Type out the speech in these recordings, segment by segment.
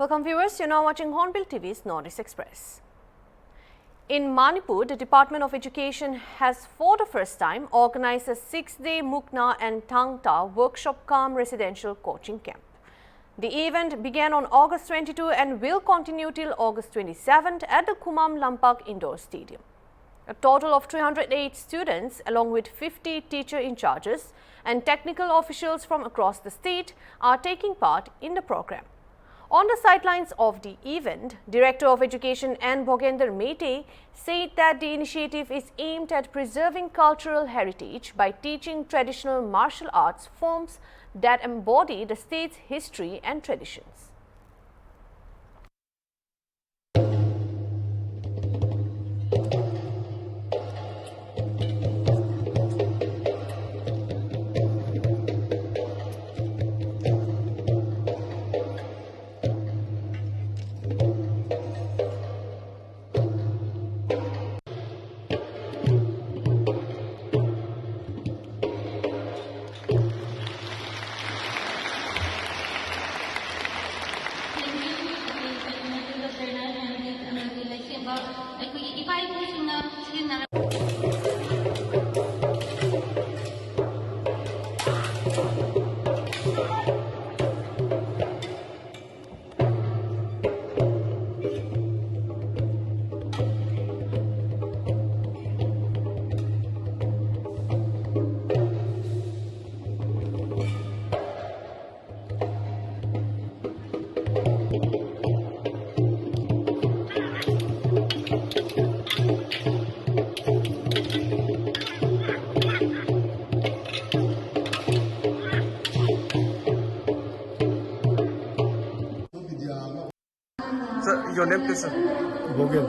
Welcome viewers, you're now watching Hornbill TV's Northeast Express. In Manipur, the Department of Education has for the first time organized a 6-day Mukna and Thangta workshop cum residential coaching camp. The event began on August 22 and will continue till August 27 at the Kumam Lampak Indoor Stadium. A total of 308 students along with 50 teacher in charges and technical officials from across the state are taking part in the program. On the sidelines of the event, Director of Education N. Bhogender Mete said that the initiative is aimed at preserving cultural heritage by teaching traditional martial arts forms that embody the state's history and traditions. Sir, your name please, sir? Bhogel,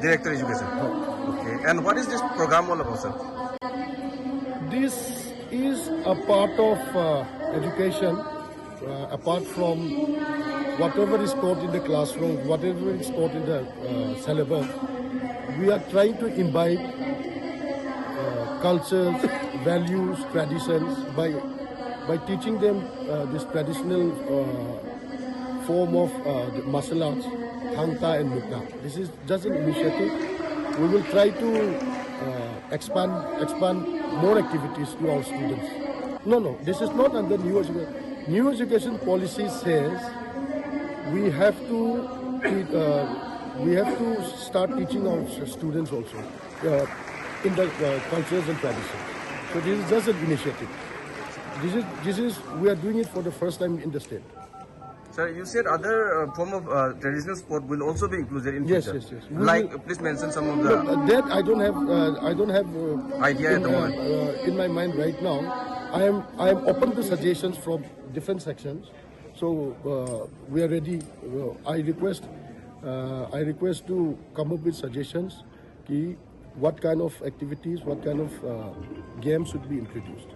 Director Education. Okay. And what is this program all about, sir? This is a part of education, apart from whatever is taught in the classroom, whatever is taught in the syllabus. We are trying to imbibe cultures, values, traditions by teaching them this traditional form of martial arts, Thangta and Mukna. This is just an initiative. We will try to expand more activities to our students. No, this is not under new education. New education policy says we have to start teaching our students also in the cultures and traditions. So this is just an initiative. This is we are doing it for the first time in the state. Sir, you said other form of traditional sport will also be included in future. Yes. Like, please mention some of the That I don't have idea at the moment. In my mind right now. I am open to suggestions from different sections. So we are ready. I request to come up with suggestions. What kind of activities, what kind of games should be introduced.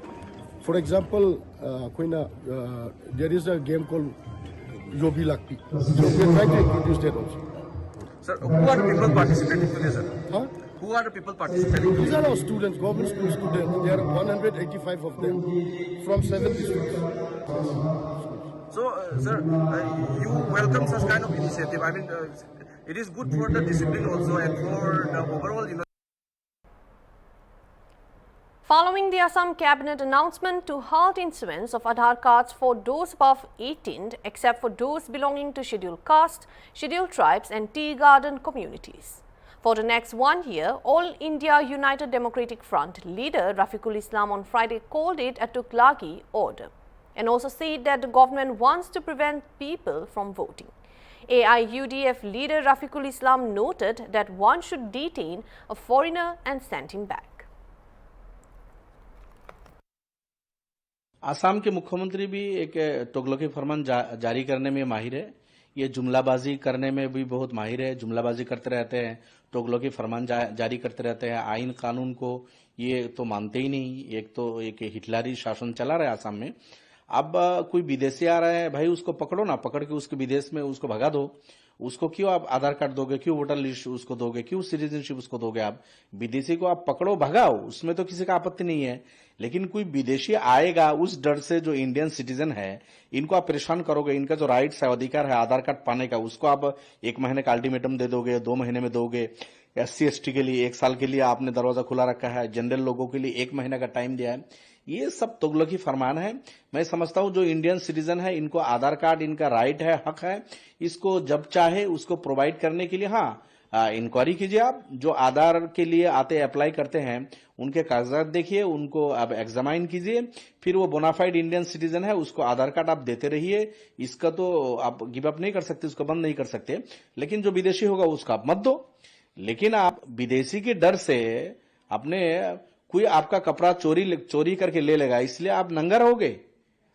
For example, there is a game called Yobi Lakpi. So we are trying to introduce that also. Sir, who are the people participating today, sir? Huh? Who are the people participating These today? are our students, government school students. There are 185 of them from 7 districts. So, sir, you welcome such kind of initiative. I mean, it is good for the discipline also and for the overall, Following the Assam Cabinet announcement to halt issuance of Aadhaar cards for those above 18 except for those belonging to scheduled caste, scheduled tribes and tea garden communities. For the next 1 year, All India United Democratic Front leader Rafiqul Islam on Friday called it a Tughlaqi order and also said that the government wants to prevent people from voting. AIUDF leader Rafiqul Islam noted that one should detain a foreigner and send him back. Assam के मुख्यमंत्री भी एक तुगलकी फरमान जारी करने में माहिर है। ये जुमलाबाजी करने में भी बहुत माहिर है। जुमलाबाजी करते रहते हैं, तुगलकी फरमान जारी करते रहते हैं। आइन कानून को ये तो मानते ही नहीं। एक हिटलरी शासन चला रहा है आसाम में। अब कोई विदेशी आ रहा है, भाई उसको पकड़ो ना, पकड़ के उसके विदेश में उसको भगा दो। उसको क्यों आप आधार कार्ड दोगे, क्यों वोटर लिस्ट उसको दोगे, क्यों सिटीजनशिप उसको दोगे? आप विदेशी को आप पकड़ो, भगाओ, उसमें तो किसी का आपत्ति नहीं है। लेकिन कोई विदेशी आएगा उस डर से, जो इंडियन सिटीजन है, इनको आप परेशान करोगे, इनका जो राइट्स है, अधिकार है आधार कार्ड पाने का, उसको आप 1 महीने का अल्टीमेटम दे दोगे, 2 महीने में दोगे। SC ST के लिए 1 साल के लिए आपने दरवाजा खुला रखा है, जनरल लोगों के लिए 1 महीने का टाइम दिया है। ये सब तुगलकी फरमान है। मैं समझता हूं जो इंडियन सिटीजन है, इनको आधार कार्ड इनका राइट है, हक है, इसको जब चाहे उसको प्रोवाइड करने के लिए इंक्वायरी कीजिए। आप जो आधार के लिए आते अप्लाई करते हैं, उनके कागजात देखिए, उनको आप एग्जामाइन कीजिए, फिर वो बोनाफाइड इंडियन सिटीजन है, उसको आधार कार्ड आप देते रहिए। इसका तो आप गिव अप नहीं कर सकते, उसको बंद नहीं कर सकते, लेकिन जो विदेशी होगा उसका आप मत दो। लेकिन आप विदेशी के डर से अपने कोई आपका कपड़ा चोरी करके ले लेगा, इसलिए आप नंगा रहोगे।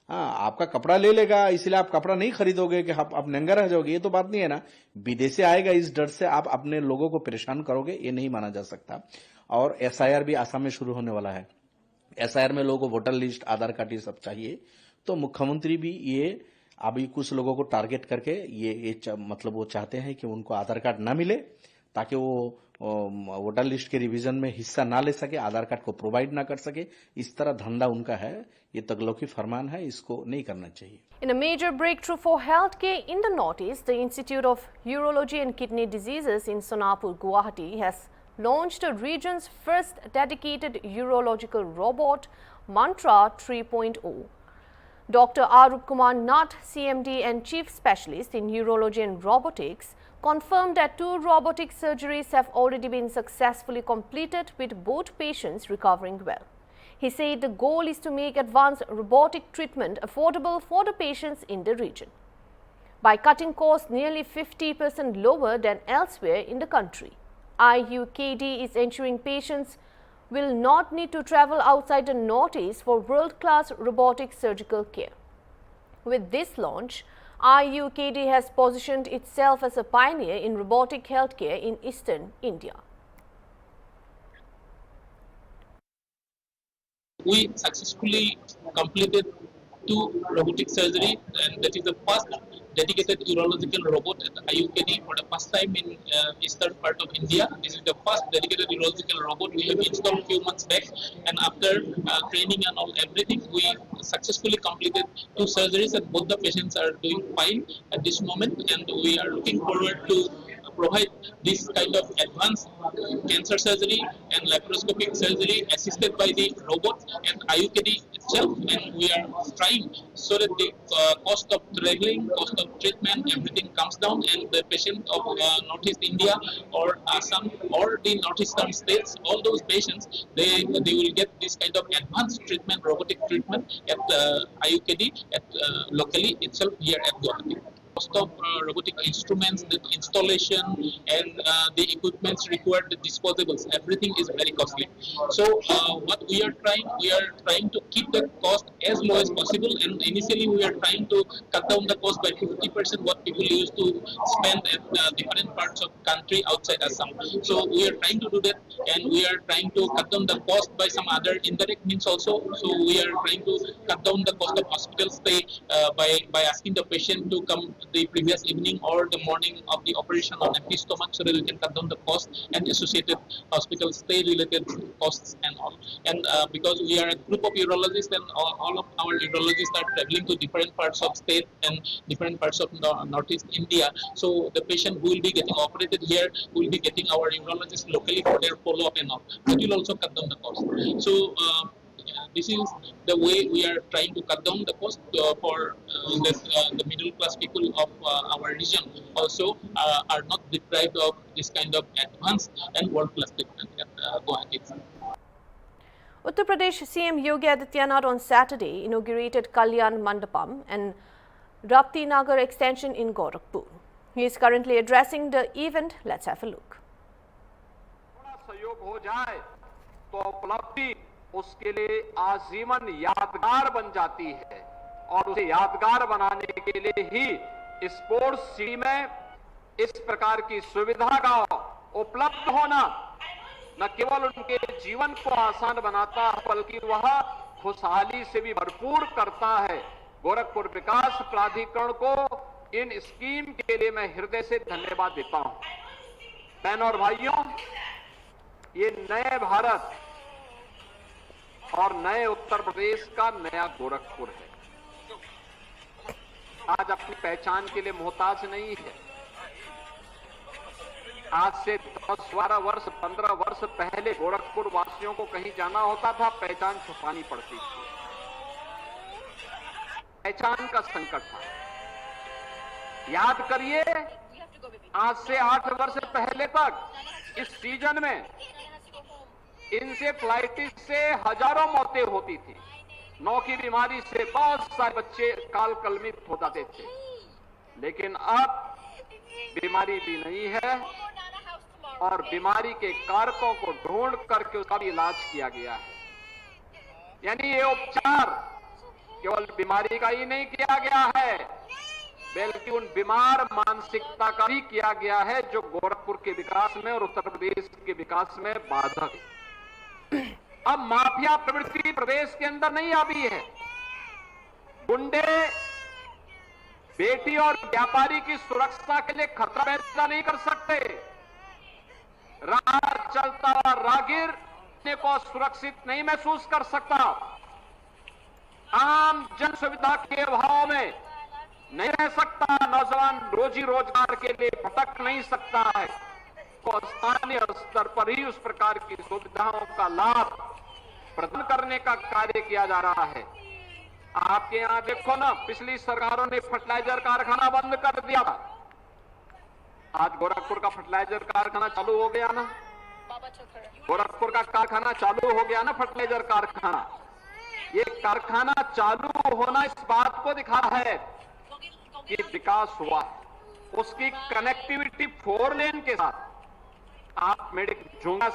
आपका कपड़ा ले लेगा, इसलिए आप कपड़ा नहीं खरीदोगे कि आप नंगा रह जाओगे, ये तो बात नहीं है ना। विदेशी आएगा इस डर से आप अपने लोगों को परेशान करोगे, ये नहीं माना जा सकता। और SIR भी आसाम में शुरू होने वाला है। SIR में लोगों को वोटर लिस्ट, आधार कार्ड ये सब चाहिए। तो मुख्यमंत्री भी ये अभी कुछ लोगों को टारगेट करके ये मतलब वो चाहते हैं कि उनको आधार कार्ड ना मिले, ताकि वो वोटर लिस्ट के रिवीजन में हिस्सा ना ले सके, आधार कार्ड को प्रोवाइड ना कर सके। इस तरह धंधा उनका है, ये तुगलकी फरमान है, इसको नहीं करना चाहिए। In a major breakthrough for healthcare in the Northeast, the Institute of Urology and Kidney Diseases in Sonapur, Guwahati has launched the region's first dedicated urological robot, Mantra 3.0. Dr. Arup Kumar Nath, CMD and Chief Specialist in Urology and Robotics, confirmed that 2 robotic surgeries have already been successfully completed, with both patients recovering well. He said the goal is to make advanced robotic treatment affordable for the patients in the region, by cutting costs nearly 50% lower than elsewhere in the country. IUKD is ensuring patients will not need to travel outside the Northeast for world-class robotic surgical care. With this launch, IUKD has positioned itself as a pioneer in robotic healthcare in eastern India. We successfully completed 2 robotic surgery, and that is the first dedicated urological robot at IUKD for the first time in eastern part of India. This is the first dedicated urological robot we have installed a few months back, and after training and all everything, we successfully completed 2 surgeries, and both the patients are doing fine at this moment, and we are looking forward to provide this kind of advanced cancer surgery and laparoscopic surgery assisted by the robot and IUKD itself, and we are trying so that the cost of traveling, cost of treatment, everything comes down, and the patient of Northeast India or Assam or the northeastern states, all those patients, they will get this kind of advanced treatment, robotic treatment at IUKD at locally itself here at Guwahati. Cost of robotic instruments, the installation, and the equipments required, the disposables, everything is very costly. So what we are trying to keep the cost as low as possible, and initially we are trying to cut down the cost by 50% what people used to spend at different parts of country outside Assam. So we are trying to do that, and we are trying to cut down the cost by some other indirect means also. So we are trying to cut down the cost of hospital stay by asking the patient to come the previous evening or the morning of the operation on empty stomach, so that we can cut down the cost and associated hospital stay related costs and all. And because we are a group of urologists, and all of our urologists are traveling to different parts of state and different parts of northeast India, so the patient who will be getting operated here will be getting our urologist locally for their follow-up and all. That will also cut down the cost. So this is the way we are trying to cut down the cost for the middle class people of our region also are not deprived of this kind of advanced and world class treatment at Guwahati. Uttar Pradesh CM Yogi Adityanath on Saturday inaugurated Kalyan Mandapam and Rapti Nagar extension in Gorakhpur. He is currently addressing the event. Let's have a look. सहयोग हो जाए तो उपलब्धि उसके लिए आजीवन यादगार बन जाती है, और उसे यादगार बनाने के लिए ही स्पोर्ट्स सिटी में इस प्रकार की सुविधा का उपलब्ध होना न केवल उनके जीवन को आसान बनाता है, बल्कि वह खुशहाली से भी भरपूर करता है। गोरखपुर विकास प्राधिकरण को इन स्कीम के लिए मैं हृदय से धन्यवाद देता हूं। बहनों और भाइयों, ये नए भारत और नए उत्तर प्रदेश का नया गोरखपुर है। आज अपनी पहचान के लिए मोहताज नहीं है। आज से 10-12 वर्ष 15 वर्ष पहले गोरखपुर वासियों को कहीं जाना होता था, पहचान छुपानी पड़ती थी। पहचान का संकट था। याद करिए, आज से 8 वर्ष पहले तक इस सीजन में इंसेफ्लाइटिस से हजारों मौतें होती थी। नौ की बीमारी से बहुत सारे बच्चे काल कलमित हो जाते थे, लेकिन अब बीमारी भी नहीं है और बीमारी के कारकों को ढूंढ करके उसका भी इलाज किया गया है। यानी ये उपचार केवल बीमारी का ही नहीं किया गया है, बल्कि उन बीमार मानसिकता का भी किया गया है जो गोरखपुर के विकास में और उत्तर प्रदेश के विकास में बाधक है। अब माफिया प्रवृत्ति प्रदेश के अंदर नहीं आई है। गुंडे बेटी और व्यापारी की सुरक्षा के लिए खतरा पैदा नहीं कर सकते। राह चलता राहगीर अपने को सुरक्षित नहीं महसूस कर सकता। आम जन सुविधा के अभाव में नहीं रह सकता। नौजवान रोजी रोजगार के लिए भटक नहीं सकता है। तो स्थानीय स्तर पर ही उस प्रकार की सुविधाओं का लाभ प्रदान करने का कार्य किया जा रहा है। आपके यहां देखो ना, पिछली सरकारों ने फर्टिलाइजर कारखाना बंद कर दिया था। आज गोरखपुर का फर्टिलाइजर कारखाना चालू हो गया ना। गोरखपुर का कारखाना चालू हो गया ना, फर्टिलाइजर कारखाना। ये कारखाना चालू होना इस बात को दिखा है कि विकास हुआ है। उसकी कनेक्टिविटी 4 लेन के साथ आप झुंगिया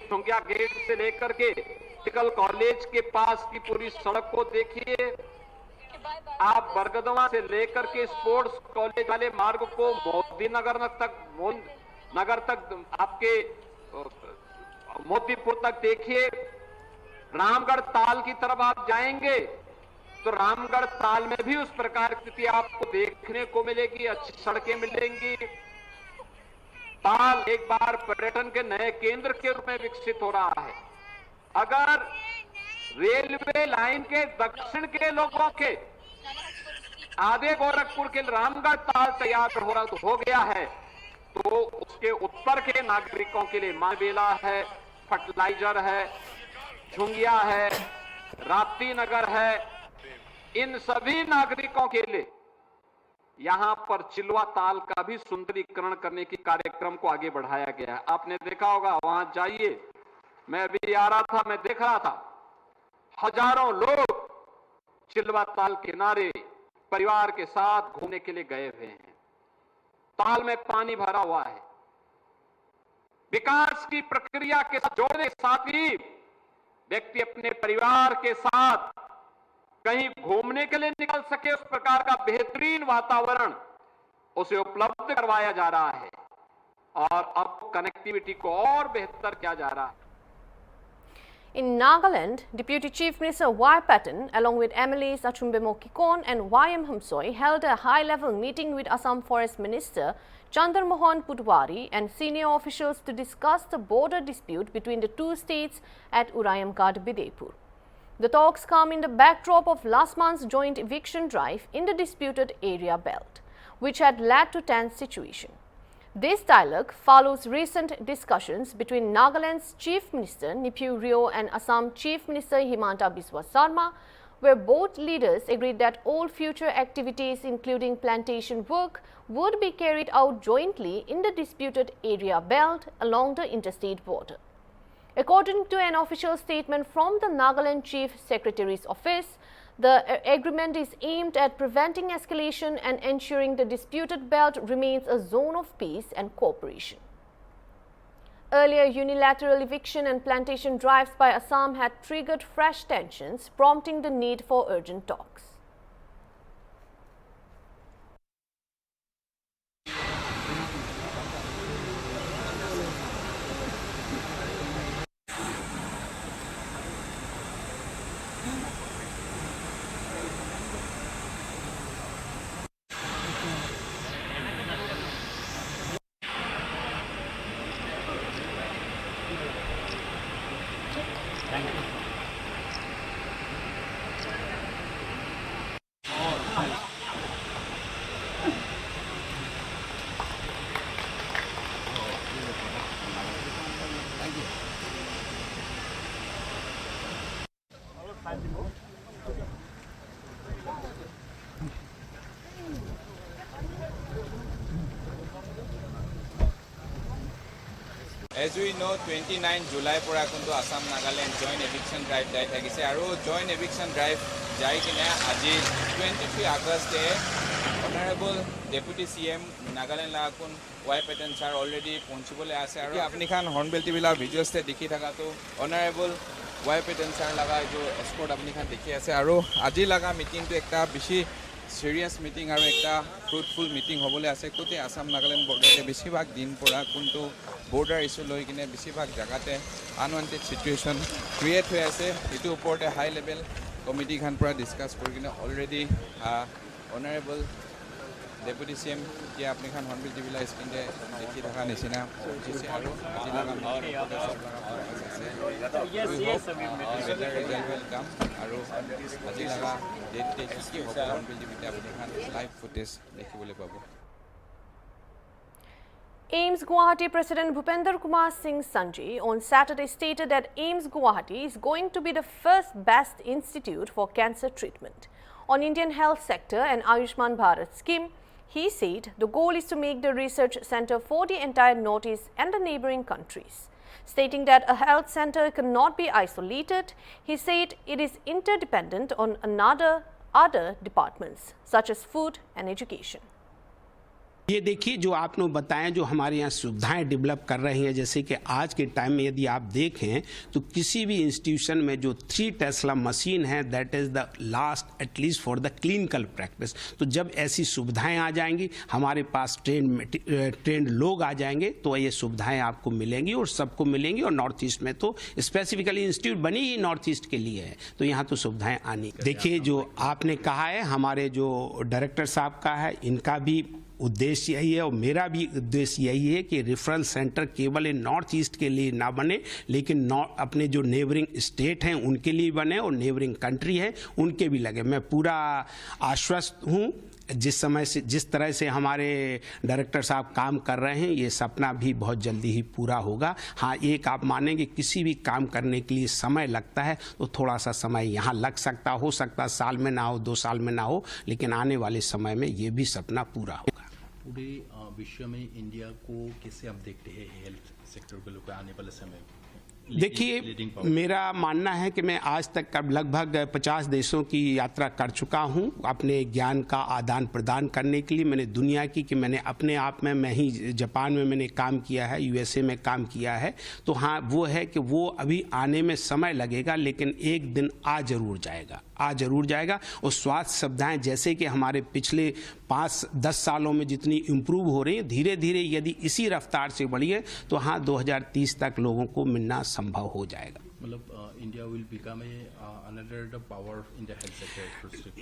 झुंगिया गेट से लेकर के मेडिकल कॉलेज के पास की पूरी सड़क को देखिए। आप बरगदवा से लेकर के स्पोर्ट्स कॉलेज वाले मार्ग को मोदी नगर तक आपके मोतीपुर तक देखिए। रामगढ़ ताल की तरफ आप जाएंगे तो रामगढ़ ताल में भी उस प्रकार की स्थिति आपको देखने को मिलेगी। अच्छी सड़कें मिलेंगी। ताल एक बार पर्यटन के नए केंद्र के रूप में विकसित हो रहा है। अगर रेलवे लाइन के दक्षिण के लोगों के आधे गोरखपुर के रामगढ़ ताल तैयार हो गया है, तो उसके उत्तर के नागरिकों के लिए मालबेला है, फर्टिलाइजर है, झुंगिया है, राप्ती नगर है। इन सभी नागरिकों के लिए यहां पर चिलवा ताल का भी सुंदरीकरण करने की कार्यक्रम को आगे बढ़ाया गया है। आपने देखा होगा, वहां जाइए। मैं अभी आ रहा था, मैं देख रहा था हजारों लोग चिलवा ताल किनारे परिवार के साथ घूमने के लिए गए हुए हैं। ताल में पानी भरा हुआ है। विकास की प्रक्रिया के साथ जोड़ने के साथ ही व्यक्ति अपने परिवार के साथ कहीं घूमने के लिए निकल सके, उस प्रकार का बेहतरीन वातावरण उसे उपलब्ध करवाया जा रहा है और अब कनेक्टिविटी को और बेहतर किया जा रहा है। In Nagaland, Deputy Chief Minister Y. Patten, along with MLAs Achumbemo Kikon and Y.M. Hamsoy, held a high-level meeting with Assam Forest Minister Chandra Mohan Putwari and senior officials to discuss the border dispute between the two states at Urayamgad, Bidepur. The talks come in the backdrop of last month's joint eviction drive in the disputed area belt, which had led to tense situation. This dialogue follows recent discussions between Nagaland's Chief Minister Niphew Rio and Assam Chief Minister Himanta Biswa Sarma, where both leaders agreed that all future activities, including plantation work, would be carried out jointly in the disputed area belt along the interstate border. According to an official statement from the Nagaland Chief Secretary's office, the agreement is aimed at preventing escalation and ensuring the disputed belt remains a zone of peace and cooperation. Earlier, unilateral eviction and plantation drives by Assam had triggered fresh tensions, prompting the need for urgent talks. As we know, 29 July পৰা কিন্তু Assam Nagaland joint eviction drive যাই থাকিছে আৰু joint eviction drive যাই কিনে আজি 23 আগষ্টে honourable deputy CM Nagaland লাগুন Y Patton sir already পहुঁচিবলৈ আছে আৰু আপুনি খান হৰ্ণবিল টিভিলাৰ ভিডিঅ'তে দেখি থকাটো অনাৰেবল ৱাই পেটেন ছাৰ লগা এইটো এস্কৰ্ট আপুনি খান দেখি আছে আৰু আজি লগা মিটিংটো একটা বেছি সিরিয়াস মিটিং আর একটা ফ্রুটফুল মিটিং হবলে আছে কোতে আসাম নাগালেণ্ড বৰ্ডাৰে বেছিভাগ দিন পৰা কোনটো বৰ্ডাৰ ইস্যু লৈ কিনে বেছিভাগ জাগাতে আনৱান্টেড সিচুৱেশ্যন ক্ৰিয়েট হৈ আছে এইটো ওপৰতে হাই লেভেল কমিটিখান পৰা ডিছকাছ কৰি কিনে অলৰেডি অনাৰেবল ডেপুটি CM এতিয়া আপুনি খান হৰ্ণবিল টিভিলা স্ক্ৰীণতে দেখি থকা নিচিনা পঠিছে আৰু আজি লগা ৱেলকাম আৰু আজি লগা ডেট কি হ'ব হৰ্ণবিল টিভিতে আপুনি খান লাইভ ফুটেজ দেখিবলৈ পাব। AIIMS Guwahati President Bhupender Kumar Singh Sanji on Saturday stated that AIIMS Guwahati is going to be the first best institute for cancer treatment. On Indian health sector and Ayushman Bharat scheme, he said the goal is to make the research center for the entire Northeast and the neighboring countries. Stating that a health center cannot be isolated, he said it is interdependent on other departments such as food and education. ये देखिए जो आपने बताया जो हमारे यहाँ सुविधाएं develop कर रही हैं, जैसे कि आज के टाइम में यदि आप देखें तो किसी भी इंस्टीट्यूशन में जो 3 टेस्ला मशीन है that is the last at least for the clinical practice. तो जब ऐसी सुविधाएं आ जाएंगी, हमारे पास ट्रेंड लोग आ जाएंगे तो ये सुविधाएं आपको मिलेंगी और सबको मिलेंगी। और नॉर्थ ईस्ट में तो स्पेसिफिकली इंस्टीट्यूट बनी ही नॉर्थ ईस्ट के लिए है, तो यहाँ तो सुविधाएं आनी। देखिए जो आपने कहा है, हमारे जो डायरेक्टर साहब का है, इनका भी उद्देश्य यही है और मेरा भी उद्देश्य यही है कि रेफरल सेंटर केवल नॉर्थ ईस्ट के लिए ना बने, लेकिन अपने जो नेबरिंग स्टेट हैं उनके लिए बने और नेबरिंग कंट्री है उनके भी लगे। मैं पूरा आश्वस्त हूँ जिस तरह से हमारे डायरेक्टर साहब काम कर रहे हैं, ये सपना भी बहुत जल्दी ही पूरा होगा। हाँ, एक आप मानेंगे किसी भी काम करने के लिए समय लगता है, तो थोड़ा सा समय यहाँ लग सकता, हो सकता साल में ना हो, 2 साल में ना हो, लेकिन आने वाले समय में ये भी सपना पूरा होगा। पूरे विश्व में इंडिया को कैसे आप देखते हैं हेल्थ सेक्टर को लेकर आने वाले समय में? देखिए, मेरा मानना है कि मैं आज तक लगभग 50 देशों की यात्रा कर चुका हूं अपने ज्ञान का आदान प्रदान करने के लिए। मैंने दुनिया की कि मैंने अपने आप में मैं ही जापान में मैंने काम किया है, USA में काम किया है। तो हाँ, वो है कि वो अभी आने में समय लगेगा, लेकिन एक दिन आ जरूर जाएगा। और स्वास्थ्य सुविधाएं जैसे कि हमारे पिछले 5-10 सालों में जितनी इम्प्रूव हो रही है, धीरे धीरे यदि इसी रफ्तार से बढ़ी है तो हाँ 2030 तक लोगों को मिलना संभव हो जाएगा। मतलब India will become another power in the health sector.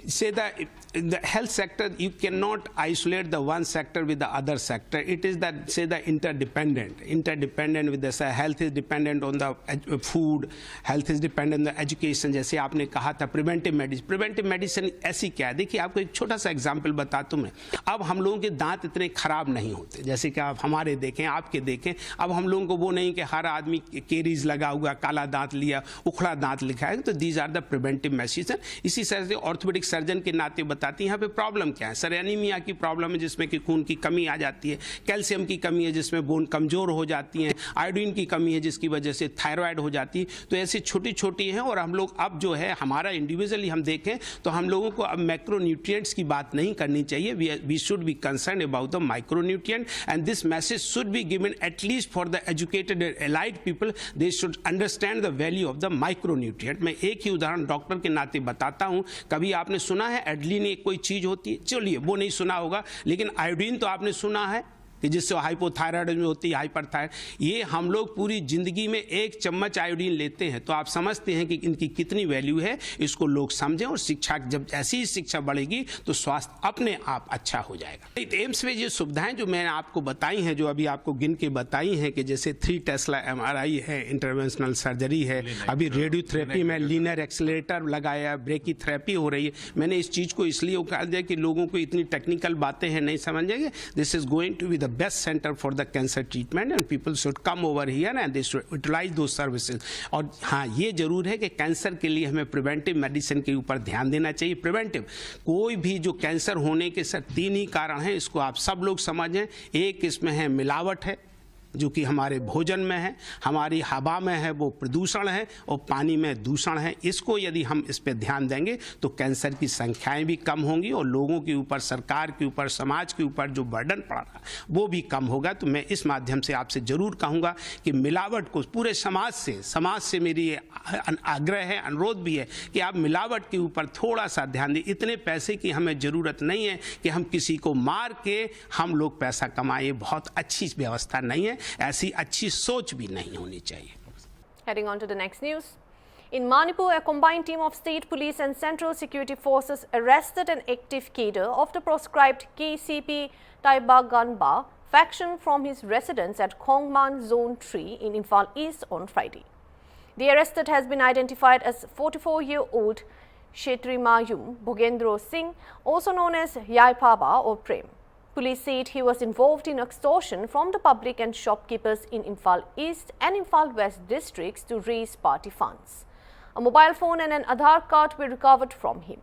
Say the health sector, you cannot isolate the one sector with the other sector. It is that say the interdependent with the health is dependent on the food, health is dependent on the education. जैसे आपने कहा था preventive medicine ऐसी क्या है? देखिए, आपको एक छोटा सा एग्जाम्पल बताता हूँ मैं। अब हम लोगों के दांत इतने खराब नहीं होते, जैसे कि आप हमारे देखें, आपके देखें। अब हम लोगों को वो नहीं कि हर आदमी केरीज लगा हुआ, काला दांत लिया, उखड़ा दांत लिखा है। तो these are the preventive measures. इसी तरह से ऑर्थोपेडिक सर्जन के नाते बताती हैं यहाँ पे प्रॉब्लम क्या है। सर, एनीमिया की प्रॉब्लम है जिसमें कि खून की कमी आ जाती है, कैल्शियम की कमी है जिसमें बोन कमजोर हो जाती है, आयोडीन की कमी है जिसकी वजह से थायराइड हो जाती है। तो ऐसी छोटी छोटी हैं। और हम लोग अब जो है हमारा इंडिविजुअली हम देखें तो हम लोगों को अब मैक्रोन्यूट्रिएंट्स की बात नहीं करनी चाहिए। We should be concern about the micronutrient and this message should be given at least for the educated allied people. They should understand the value of the micronutrient. मैं एक ही उदाहरण डॉक्टर के नाते बताता हूं। कभी आपने सुना है एडलिन एक कोई चीज होती है? चलिए, वो नहीं सुना होगा, लेकिन आयोडीन तो आपने सुना है। कि जिससे हाइपोथायराइडिज्म होती है, हाइपरथायराइड, ये हम लोग पूरी जिंदगी में 1 चम्मच आयोडीन लेते हैं। तो आप समझते हैं कि इनकी कितनी वैल्यू है, इसको लोग समझें। और शिक्षा, जब ऐसी ही शिक्षा बढ़ेगी तो स्वास्थ्य अपने आप अच्छा हो जाएगा। एम्स में ये सुविधाएं जो मैंने आपको बताई हैं, जो अभी आपको गिन के बताई हैं, कि जैसे 3 टेस्ला MRI है, इंटरवेंशनल सर्जरी है, अभी रेडियोथेरेपी में लीनियर एक्सेलरेटर लगाया, ब्रेकी थेरेपी हो रही है। मैंने इस चीज़ को इसलिए कहा दिया कि लोगों को इतनी टेक्निकल बातें हैं नहीं समझेंगे। This is going to be the best center for the cancer treatment and people should come over here and they should utilize those services. और हाँ, ये जरूर है कि कैंसर के लिए हमें प्रिवेंटिव मेडिसिन के ऊपर ध्यान देना चाहिए। प्रिवेंटिव, कोई भी जो कैंसर होने के 3 ही कारण हैं, इसको आप सब लोग समझें। एक इसमें है मिलावट है, जो कि हमारे भोजन में है, हमारी हवा में है, वो प्रदूषण है, और पानी में दूषण है। इसको यदि हम इस पर ध्यान देंगे तो कैंसर की संख्याएं भी कम होंगी और लोगों के ऊपर, सरकार के ऊपर, समाज के ऊपर जो बर्डन पड़ रहा है वो भी कम होगा। तो मैं इस माध्यम से आपसे जरूर कहूँगा कि मिलावट को पूरे समाज से मेरी आग्रह है, अनुरोध भी है कि आप मिलावट के ऊपर थोड़ा सा ध्यान दें। इतने पैसे की हमें ज़रूरत नहीं है कि हम किसी को मार के हम लोग पैसा कमाएं। बहुत अच्छी व्यवस्था नहीं है, ऐसी अच्छी सोच भी नहीं होनी चाहिए। Heading on to the next news. In Manipur, a combined team of state police and central security forces arrested an active cadre of the proscribed KCP Taibaganba faction from his residence at Khongman Zone 3 in Imphal East on Friday. The arrested has been identified as 44-year-old Kshetrimayum Bhogendro Singh, also known as Yaipaba or Prem. Police said he was involved in extortion from the public and shopkeepers in Imphal East and Imphal West districts to raise party funds. A mobile phone and an Aadhaar card were recovered from him.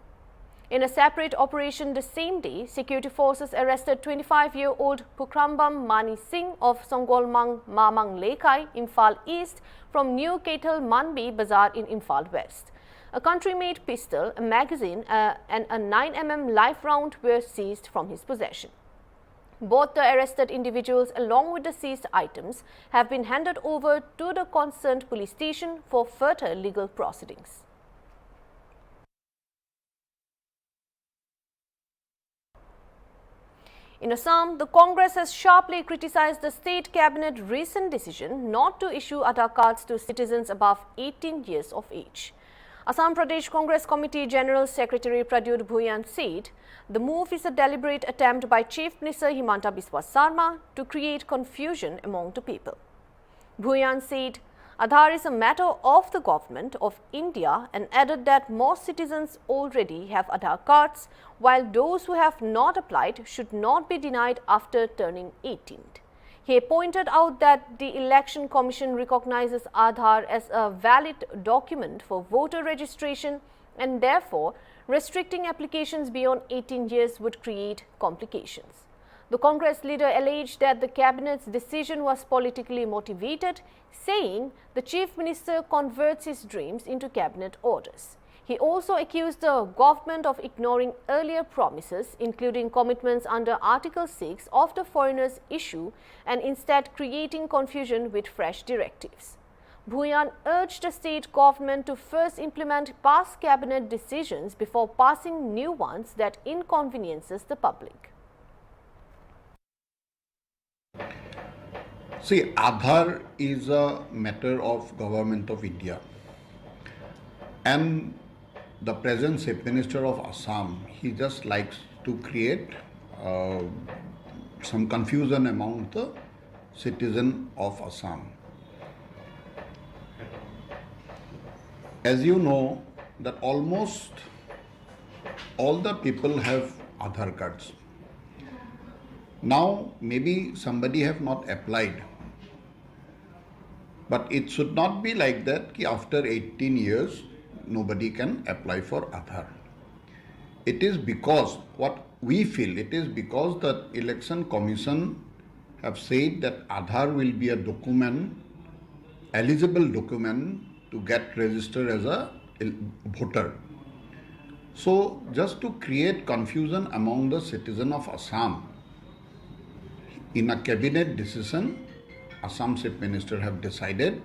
In a separate operation the same day, security forces arrested 25-year-old Pukrambam Mani Singh of Songolmang Mamang Lekai, Imphal East, from New Ketal Manbi Bazaar in Imphal West. A country-made pistol, a magazine and a 9mm live round were seized from his possession. Both the arrested individuals along with the seized items have been handed over to the concerned police station for further legal proceedings. In Assam, the Congress has sharply criticized the state cabinet recent decision not to issue Aadhaar cards to citizens above 18 years of age. Assam Pradesh Congress Committee General Secretary Pradyut Bhuyan said the move is a deliberate attempt by Chief Minister Himanta Biswa Sarma to create confusion among the people. Bhuyan said Aadhaar is a matter of the government of India and added that most citizens already have Aadhaar cards, while those who have not applied should not be denied after turning 18. He pointed out that the Election Commission recognizes Aadhaar as a valid document for voter registration and therefore restricting applications beyond 18 years would create complications. The Congress leader alleged that the cabinet's decision was politically motivated, saying the chief minister converts his dreams into cabinet orders. He also accused the government of ignoring earlier promises, including commitments under Article 6 of the Foreigners Issue, and instead creating confusion with fresh directives. Bhuyan urged the state government to first implement past cabinet decisions before passing new ones that inconveniences the public. See, Aadhaar is a matter of Government of India, and the present Chief Minister of Assam, he just likes to create some confusion among the citizens of Assam. As you know, that almost all the people have Aadhaar cards. Now, maybe somebody have not applied, but it should not be like that ki after 18 years, nobody can apply for Aadhaar. It is because, what we feel, it is because the Election Commission have said that Aadhaar will be a document, eligible document to get registered as a voter. So just to create confusion among the citizens of Assam, in a cabinet decision, Assam Chief Minister have decided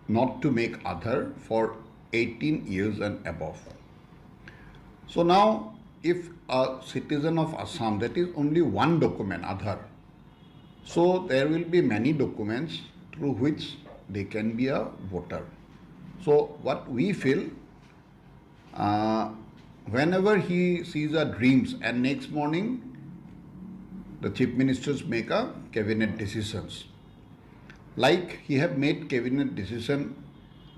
not to make Aadhaar for 18 years and above. So now, if a citizen of Assam, that is only one document, Aadhaar, So there will be many documents through which they can be a voter. So what we feel, whenever he sees our dreams and next morning the chief ministers make a cabinet decisions. Like he have made cabinet decision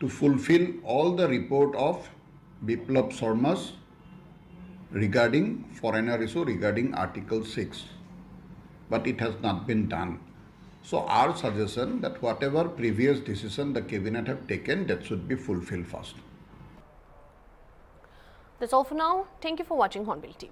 to fulfill all the report of Biplab Sharma's regarding foreigner issue regarding Article 6. But it has not been done. So our suggestion that whatever previous decision the cabinet have taken, that should be fulfilled first. That's all for now. Thank you for watching Hornbill TV.